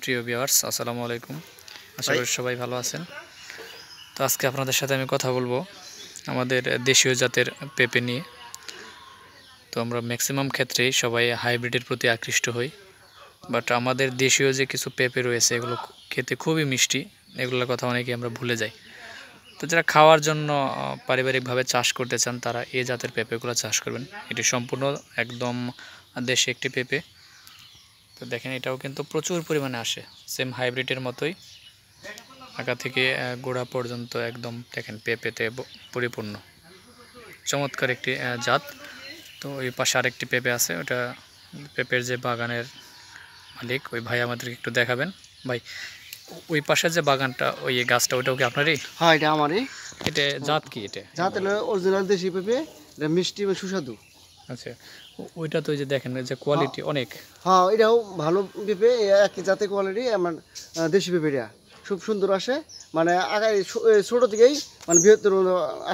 প্রিয় ভিউয়ার্স, আসসালামু আলাইকুম। আশা করি সবাই ভালো আছেন। তো আজকে আপনাদের সাথে আমি কথা বলবো আমাদের দেশীয় জাতের পেঁপে নিয়ে। তো আমরা ম্যাক্সিমাম ক্ষেত্রেই সবাই হাইব্রিডের প্রতি আকৃষ্ট হই, বাট আমাদের দেশীয় যে কিছু পেঁপে রয়েছে এগুলো খেতে খুবই মিষ্টি, এগুলোর কথা অনেকেই আমরা ভুলে যাই। তো যারা খাওয়ার জন্য পারিবারিকভাবে চাষ করতে চান তারা এই জাতের পেঁপেগুলো চাষ করবেন। এটি সম্পূর্ণ একদম দেশি একটি পেঁপে। তো দেখেন এটাও কিন্তু প্রচুর পরিমাণে আসে, সেম হাইব্রিডের মতোই আগা থেকে গোড়া পর্যন্ত একদম দেখেন পেঁপেতে পরিপূর্ণ, চমৎকার একটি জাত। তো ওই পাশে আরেকটি পেঁপে আছে, ওটা পেঁপের যে বাগানের মালিক ওই ভাই আমাদেরকে একটু দেখাবেন। ভাই, ওই পাশের যে বাগানটা, ওই গাছটা, ওটাও কি আপনারই? হ্যাঁ, এটা আমারই। এটা জাত কি? এটা জাত হলো অরিজিনাল দেশি পেঁপে, এটা মিষ্টি এবং সুস্বাদু। আচ্ছা, ওইটা তো ওই যে দেখেন যে কোয়ালিটি অনেক। হ্যাঁ, এটাও ভালো পেঁপে, একই জাতের কোয়ালিটি। আমার দেশি পেঁপেটা খুব সুন্দর আসে, মানে আগায় ছোট থেকেই মানে বৃহত্তর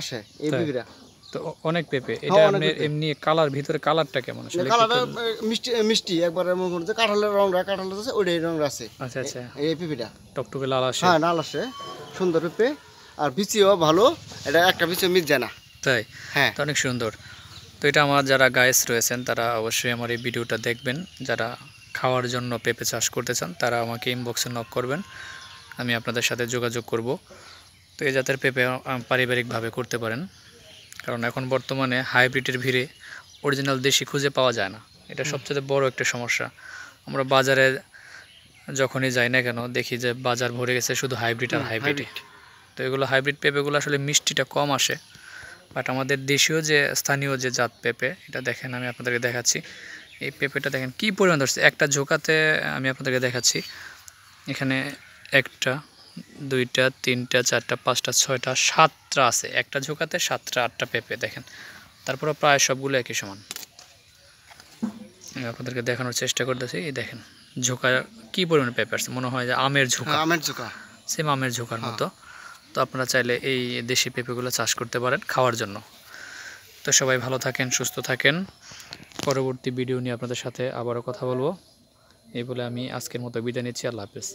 আসে এই পেঁপেটা। তো অনেক পেঁপে এটা আপনার এমনি কালার, ভিতরে কালারটা কেমন আসলে? কালারটা মিষ্টি মিষ্টি একবার মনে করছে কাঁঠালের রংটা, কাঁঠাল আছে ওইটাই রং আছে। আচ্ছা আচ্ছা, এই পেঁপেটা টকটকে লাল আসে। হ্যাঁ, লাল আসে, সুন্দর পেঁপে। আর বিচিও ভালো, এটা একটা বিচিও মিট যায় না। তাই? হ্যাঁ, তো অনেক সুন্দর। তো এটা আমার যারা গাইস রয়েছেন তারা অবশ্যই আমার এই ভিডিওটা দেখবেন। যারা খাওয়ার জন্য পেঁপে চাষ করতে চান তারা আমাকে ইনবক্সে নক করবেন, আমি আপনাদের সাথে যোগাযোগ করব। তো এই জাতের পেঁপে পারিবারিকভাবে করতে পারেন, কারণ এখন বর্তমানে হাইব্রিডের ভিড়ে অরিজিনাল দেশি খুঁজে পাওয়া যায় না। এটা সবচেয়ে বড় একটা সমস্যা। আমরা বাজারে যখনই যাই না কেন দেখি যে বাজার ভরে গেছে শুধু হাইব্রিড আর হাইব্রিড। তো এগুলো হাইব্রিড পেঁপেগুলো আসলে মিষ্টিটা কম আসে, বাট আমাদের দেশীয় যে স্থানীয় যে জাত পেঁপে, এটা দেখেন আমি আপনাদেরকে দেখাচ্ছি। এই পেঁপেটা দেখেন কী পরিমাণ ধরছে, একটা ঝোঁকাতে আমি আপনাদেরকে দেখাচ্ছি। এখানে একটা, দুইটা, তিনটা, চারটা, পাঁচটা, ছয়টা, সাতটা আছে একটা ঝোঁকাতে, সাতটা আটটা পেঁপে দেখেন। তারপরে প্রায় সবগুলো একই সমান। আমি আপনাদেরকে দেখানোর চেষ্টা করতেছি। এই দেখেন ঝোঁকা কী পরিমাণ পেঁপে আসছে, মনে হয় যে আমের ঝোঁকা, আমের ঝোঁকা, সেম আমের ঝোঁকার মতো। তো আপনারা চাইলে এই দেশি পেঁপেগুলো চাষ করতে পারেন খাওয়ার জন্য। তো সবাই ভালো থাকেন, সুস্থ থাকেন। পরবর্তী ভিডিও নিয়ে আপনাদের সাথে আবারও কথা বলবো। এই বলে আমি আজকের মতো বিদায় নিচ্ছি। আল্লাহ হাফেজ।